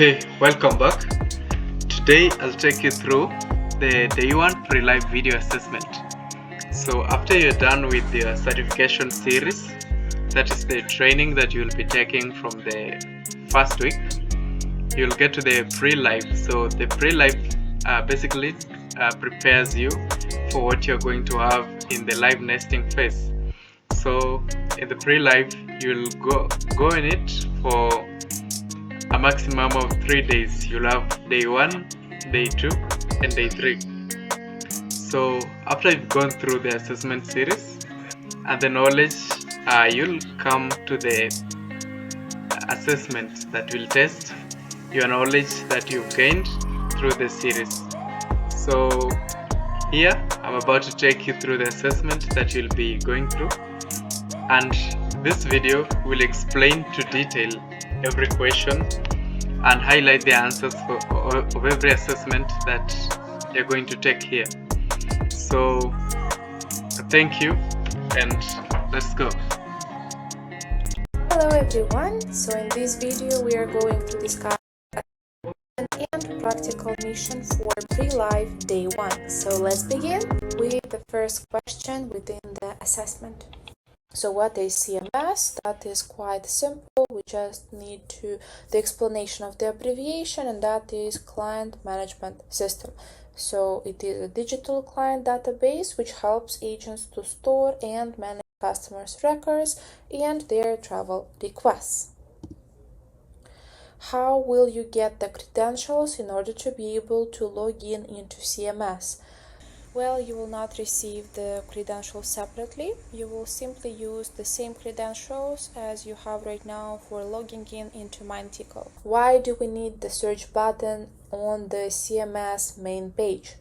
Okay, welcome back. Today I'll take you through the day one pre-live video assessment. So after you're done with your certification series, that is the training that you'll be taking from the first week, you'll get to the pre-live. So the pre-live basically prepares you for what you're going to have in the live nesting phase. So in the pre-live, you'll go in it for a maximum of 3 days. You'll have day 1, day 2, and day 3. So after you've gone through the assessment series and the knowledge, you'll come to the assessment that will test your knowledge that you've gained through the series. So here I'm about to take you through the assessment that you'll be going through, and this video will explain to detail every question and highlight the answers of every assessment that you're going to take here. So thank you, and let's go. Hello everyone, so in this video we are going to discuss and practical mission for pre-live day 1. So let's begin with the first question within the assessment. So what is CMS? That is quite simple. We just need the explanation of the abbreviation, and that is Client Management System. So it is a digital client database which helps agents to store and manage customers' records and their travel requests. How will you get the credentials in order to be able to log in into CMS? Well, you will not receive the credentials separately. You will simply use the same credentials as you have right now for logging in into MindTickle. Why do we need the search button on the CMS main page?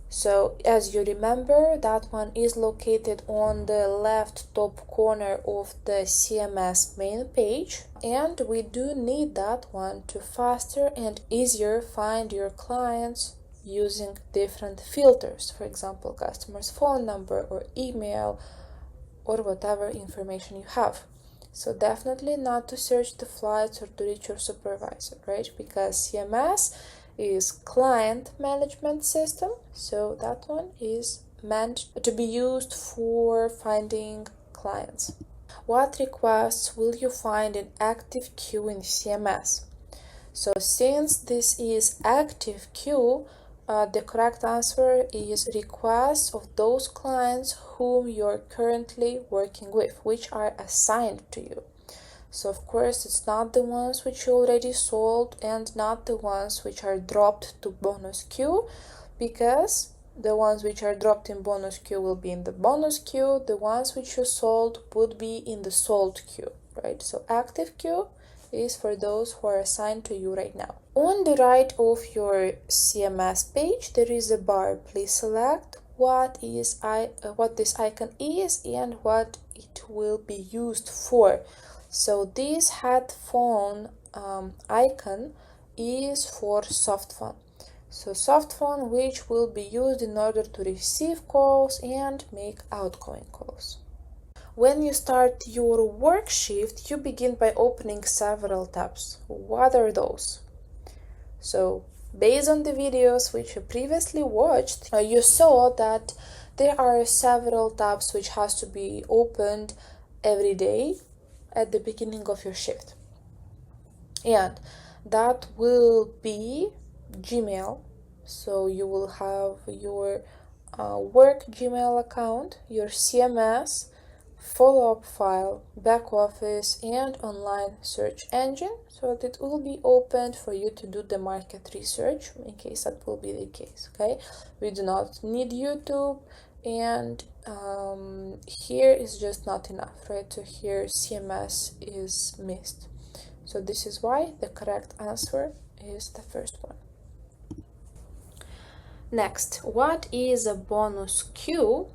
So, as you remember, that one is located on the left top corner of the CMS main page, and we do need that one to faster and easier find your clients using different filters, for example, customer's phone number or email or whatever information you have. So definitely not to search the flights or to reach your supervisor, right? Because CMS is Client Management System, so that one is meant to be used for finding clients. What requests will you find in active queue in CMS? So since this is active queue, the correct answer is requests of those clients whom you're currently working with, which are assigned to you. So of course it's not the ones which you already sold and not the ones which are dropped to bonus queue, because the ones which are dropped in bonus queue will be in the bonus queue, the ones which you sold would be in the sold queue, right? So active queue is for those who are assigned to you right now. On the right of your CMS page, there is a bar. Please select what this icon is and what it will be used for. So this headphone icon is for softphone. So softphone which will be used in order to receive calls and make outgoing calls. When you start your work shift, you begin by opening several tabs. What are those? So, based on the videos which you previously watched, you saw that there are several tabs which has to be opened every day at the beginning of your shift. And that will be Gmail. So you will have your work Gmail account, your CMS, follow-up file, back office, and online search engine. So it will be opened for you to do the market research in case that will be the case. Okay, we do not need YouTube, and here is just not enough, right? So here CMS is missed. So this is why the correct answer is the first one. Next, what is a bonus queue?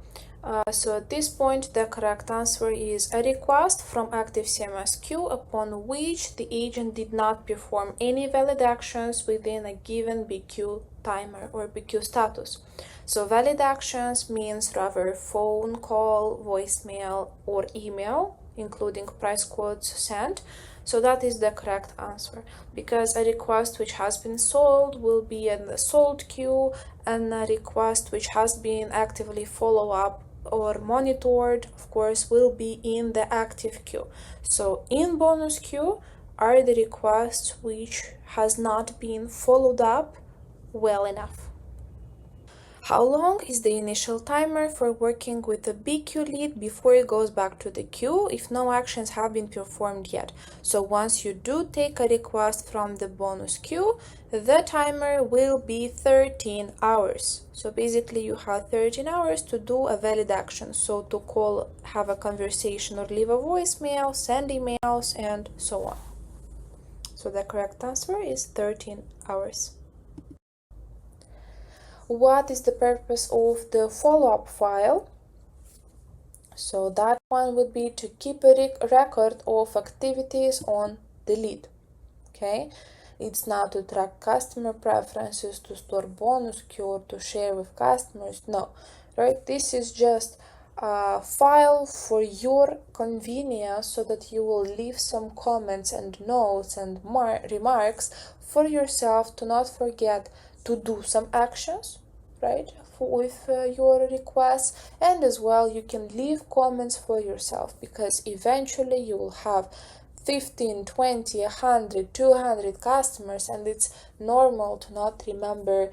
So at this point, the correct answer is a request from active CMS queue upon which the agent did not perform any valid actions within a given BQ timer or BQ status. So valid actions means rather phone call, voicemail, or email, including price quotes sent. So that is the correct answer, because a request which has been sold will be in the sold queue, and a request which has been actively followed up or monitored, of course, will be in the active queue. So in bonus queue are the requests which has not been followed up well enough. How long is the initial timer for working with the BQ lead before it goes back to the queue if no actions have been performed yet? So once you do take a request from the bonus queue, the timer will be 13 hours. So basically you have 13 hours to do a valid action. So to call, have a conversation, or leave a voicemail, send emails, and so on. So the correct answer is 13 hours. What is the purpose of the follow-up file? So that one would be to keep a record of activities on the lead. Okay, it's not to track customer preferences, to store bonus queue, or to share with customers. No, right? This is just a file for your convenience, so that you will leave some comments and notes and remarks for yourself, to not forget to do some actions, right, with your requests. And as well, you can leave comments for yourself, because eventually you will have 15, 20, 100, 200 customers, and it's normal to not remember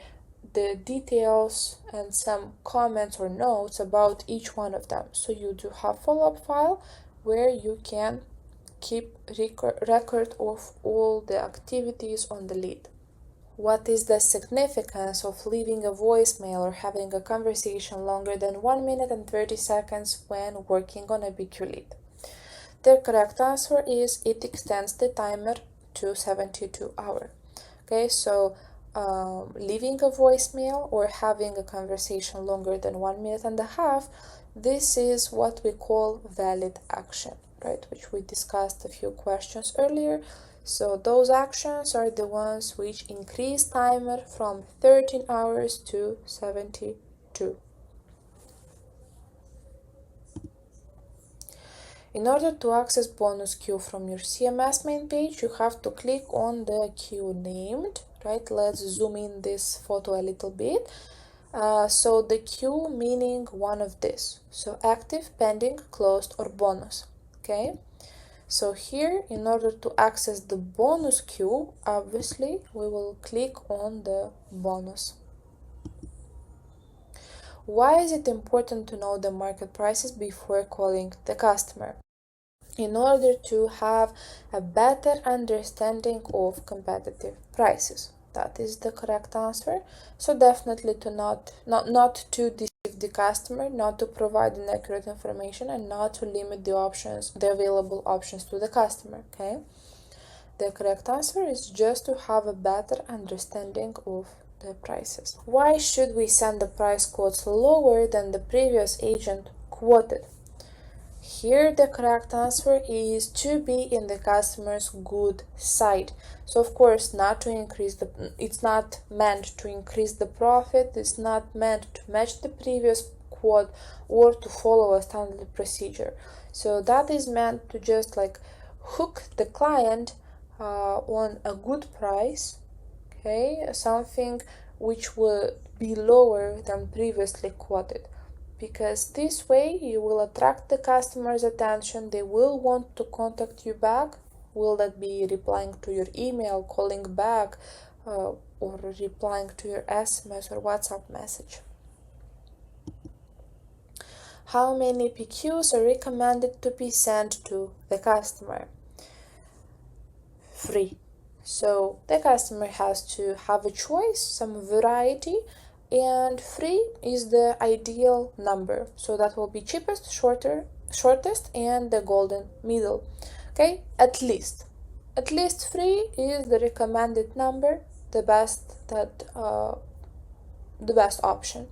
the details and some comments or notes about each one of them. So you do have follow-up file where you can keep record of all the activities on the lead. What is the significance of leaving a voicemail or having a conversation longer than 1 minute and 30 seconds when working on a BQ lead? The correct answer is it extends the timer to 72 hours. Okay, so leaving a voicemail or having a conversation longer than 1 minute and a half, this is what we call valid action, right, which we discussed a few questions earlier. So those actions are the ones which increase timer from 13 hours to 72. In order to access bonus queue from your CMS main page, you have to click on the queue named, right? Let's zoom in this photo a little bit. So the queue meaning one of this. So active, pending, closed, or bonus, okay? So here, in order to access the bonus queue, obviously, we will click on the bonus. Why is it important to know the market prices before calling the customer? In order to have a better understanding of competitive prices. That is the correct answer. So definitely to not to deceive the customer, not to provide inaccurate information, and not to limit the available options to the customer. Okay. The correct answer is just to have a better understanding of the prices. Why should we send the price quotes lower than the previous agent quoted? Here the correct answer is to be in the customer's good side. So of course it's not meant to increase the profit, it's not meant to match the previous quote or to follow a standard procedure. So that is meant to just like hook the client on a good price, okay, something which will be lower than previously quoted. Because this way you will attract the customer's attention, they will want to contact you back. Will that be replying to your email, calling back, or replying to your SMS or WhatsApp message? How many PQs are recommended to be sent to the customer? 3. So the customer has to have a choice, some variety, and 3 is the ideal number. So that will be cheapest, shortest, and the golden middle. Okay, at least 3 is the recommended number, the best option.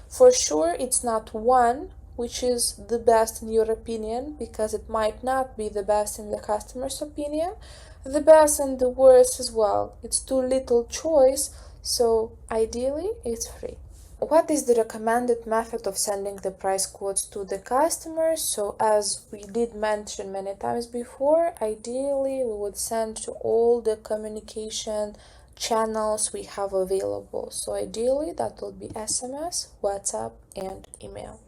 For sure, it's not 1 which is the best in your opinion, because it might not be the best in the customer's opinion. The best and the worst as well. It's too little choice, so ideally it's 3. What is the recommended method of sending the price quotes to the customers? So as we did mention many times before, ideally we would send to all the communication channels we have available. So ideally that will be SMS, WhatsApp, and email.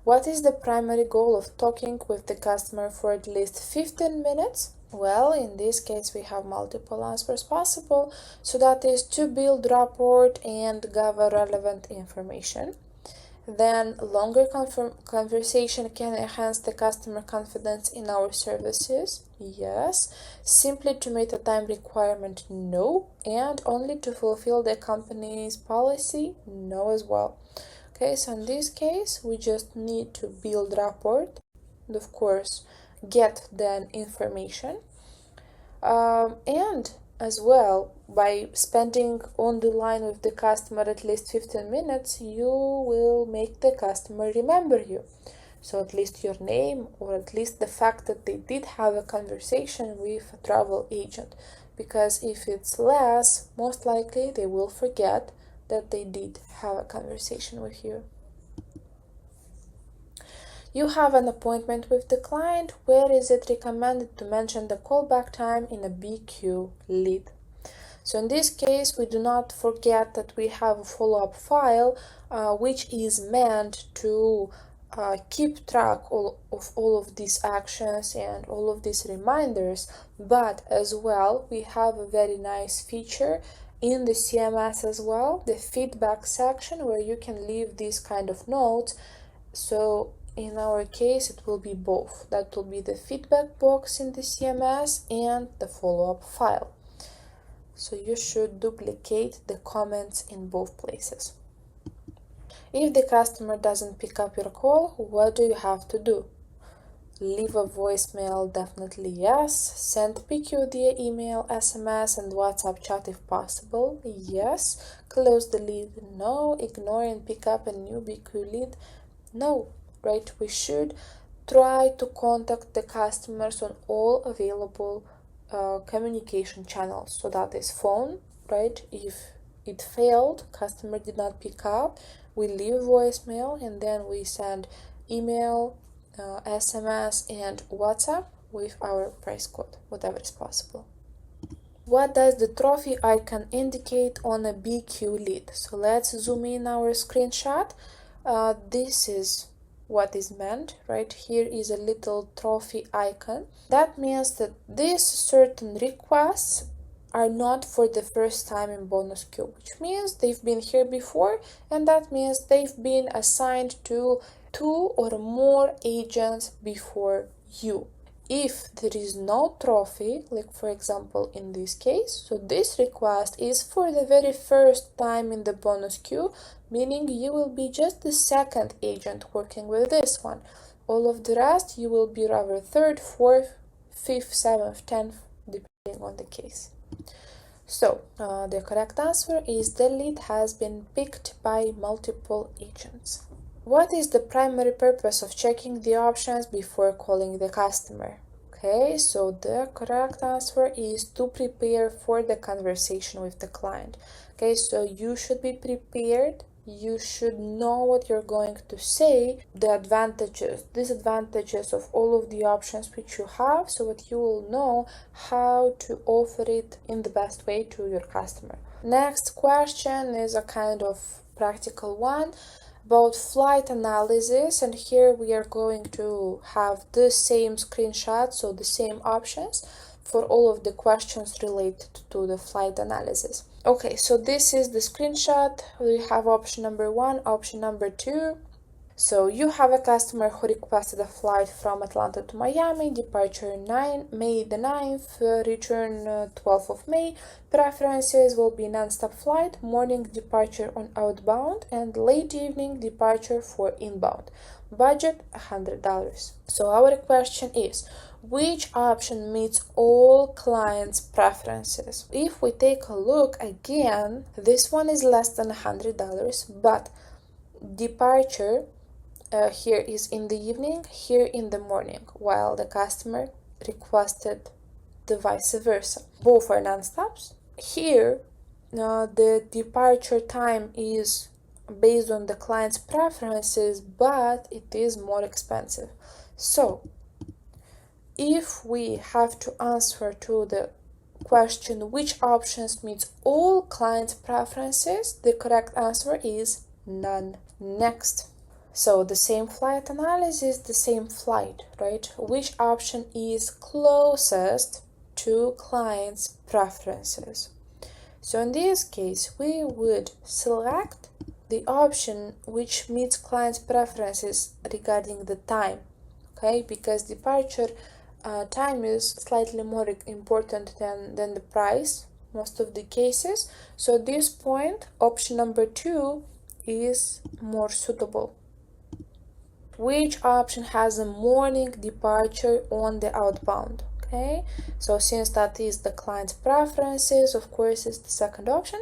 What is the primary goal of talking with the customer for at least 15 minutes? Well, in this case, we have multiple answers possible. So that is to build rapport and gather relevant information. Then longer conversation can enhance the customer confidence in our services. Yes. Simply to meet a time requirement? No. And only to fulfill the company's policy? No as well. Okay, so in this case, we just need to build rapport and of course get the information. And as well, by spending on the line with the customer at least 15 minutes, you will make the customer remember you. So at least your name, or at least the fact that they did have a conversation with a travel agent. Because if it's less, most likely they will forget that they did have a conversation with you. You have an appointment with the client. Where is it recommended to mention the callback time in a BQ lead? So in this case, we do not forget that we have a follow-up file which is meant to keep track of all of these actions and all of these reminders, but as well we have a very nice feature in the CMS as well, the feedback section, where you can leave these kind of notes. So in our case it will be both. That will be the feedback box in the CMS and the follow-up file. So you should duplicate the comments in both places. If the customer doesn't pick up your call, what do you have to do? Leave a voicemail, definitely yes. Send PQ via email, SMS, and WhatsApp chat if possible, yes. Close the lead, no. Ignore and pick up a new BQ lead, no. Right? We should try to contact the customers on all available communication channels. So that is phone, right? If it failed, customer did not pick up, we leave voicemail, and then we send email, SMS, and WhatsApp with our price code, whatever is possible. What does the trophy icon indicate on a BQ lead? So let's zoom in our screenshot. This is what is meant, right? Here is a little trophy icon. That means that these certain requests are not for the first time in bonus queue, which means they've been here before, and that means they've been assigned to 2 or more agents before you. If there is no trophy, like for example in this case, so this request is for the very first time in the bonus queue, meaning you will be just the second agent working with this one. All of the rest you will be rather third, fourth, fifth, seventh, 10th, depending on the case. So the correct answer is the lead has been picked by multiple agents. What is the primary purpose of checking the options before calling the customer? Okay, so the correct answer is to prepare for the conversation with the client. Okay, so you should be prepared. You should know what you're going to say, the advantages, disadvantages of all of the options which you have, so that you will know how to offer it in the best way to your customer. Next question is a kind of practical one about flight analysis, and here we are going to have the same screenshot, so the same options for all of the questions related to the flight analysis. Okay, so this is the screenshot. We have option number 1, option number 2. So you have a customer who requested a flight from Atlanta to Miami, departure May the 9th, return 12th of May. Preferences will be non-stop flight, morning departure on outbound, and late evening departure for inbound. Budget $100. So our question is, which option meets all clients' preferences? If we take a look again, this one is less than $100, but departure here is in the evening, here in the morning, while the customer requested the vice versa. Both are non-stops. Here the departure time is based on the client's preferences, but it is more expensive. So if we have to answer to the question which options meets all client preferences, the correct answer is none. Next. So the same flight analysis, the same flight, right? Which option is closest to client's preferences? So in this case, we would select the option which meets client's preferences regarding the time, okay? Because departure time is slightly more important than the price most of the cases. So at this point, option number 2 is more suitable. Which option has a morning departure on the outbound? Okay, so since that is the client's preferences, of course it's the second option,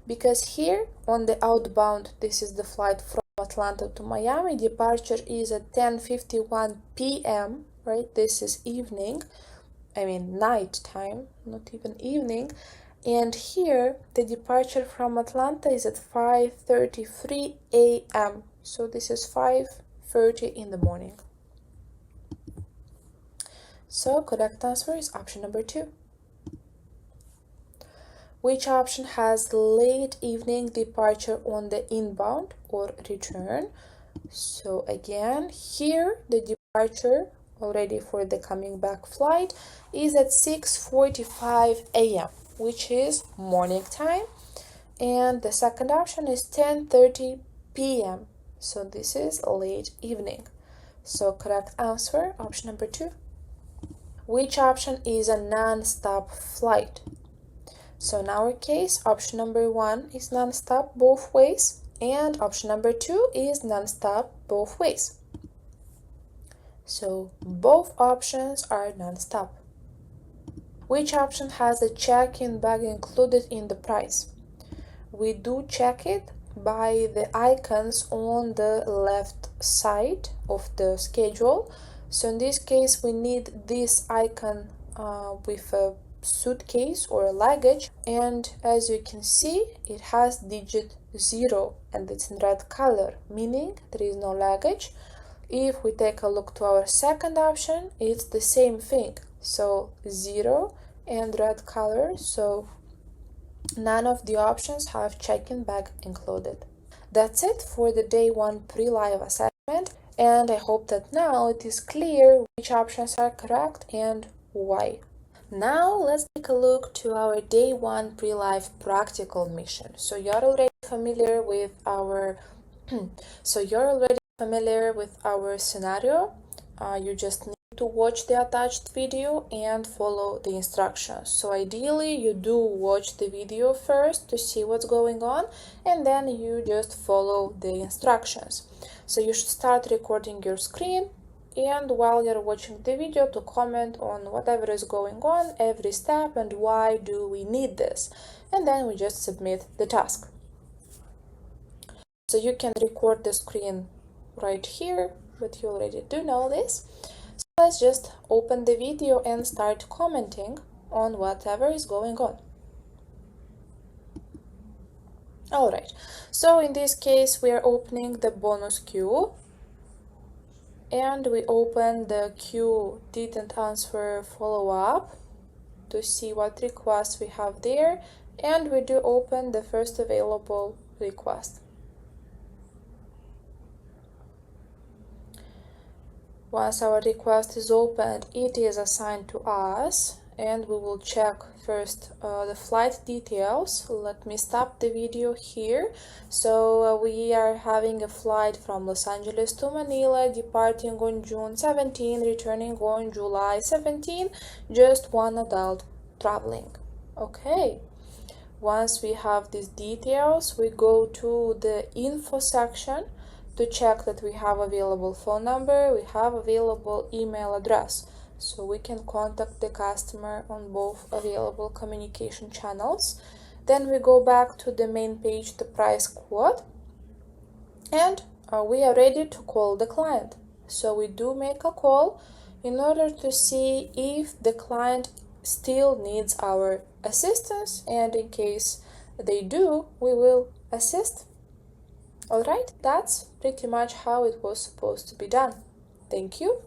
because here on the outbound, this is the flight from Atlanta to Miami, departure is at 10:51 p.m., right? This is evening, I mean night time, not even evening. And here the departure from Atlanta is at 5:33 a.m. So this is 5:30 in the morning. So correct answer is option number 2. Which option has late evening departure on the inbound or return? So again, here the departure already for the coming back flight is at 6:45 a.m., which is morning time. And the second option is 10:30 p.m. So this is late evening. So correct answer, option number 2. Which option is a non-stop flight? So in our case, option number 1 is non-stop both ways, and option number 2 is non-stop both ways. So both options are non-stop. Which option has a check-in bag included in the price? We do check it by the icons on the left side of the schedule. So in this case, we need this icon with a suitcase or a luggage, and as you can see, it has digit 0 and it's in red color, meaning there is no luggage. If we take a look to our second option, it's the same thing, so 0 and red color, so none of the options have check-in bag included. That's it for the day 1 pre-live assessment, and I hope that now it is clear which options are correct and why. Now let's take a look to our day 1 pre-live practical mission. So you're already familiar with our scenario. You just need to watch the attached video and follow the instructions. So ideally you do watch the video first to see what's going on, and then you just follow the instructions. So you should start recording your screen, and while you're watching the video, to comment on whatever is going on, every step, and why do we need this, and then we just submit the task. So you can record the screen right here, but you already do know this. So let's just open the video and start commenting on whatever is going on. Alright, so in this case we are opening the bonus queue, and we open the queue didn't answer follow-up to see what requests we have there, and we do open the first available request. Once our request is opened, it is assigned to us, and we will check first the flight details. Let me stop the video here. So we are having a flight from Los Angeles to Manila, departing on June 17, returning on July 17, just one adult traveling. Okay, once we have these details, we go to the info section to check that we have available phone number, we have available email address, so we can contact the customer on both available communication channels. Then we go back to the main page, the price quote, and we are ready to call the client. So we do make a call in order to see if the client still needs our assistance, and in case they do, we will assist. Alright, that's pretty much how it was supposed to be done. Thank you.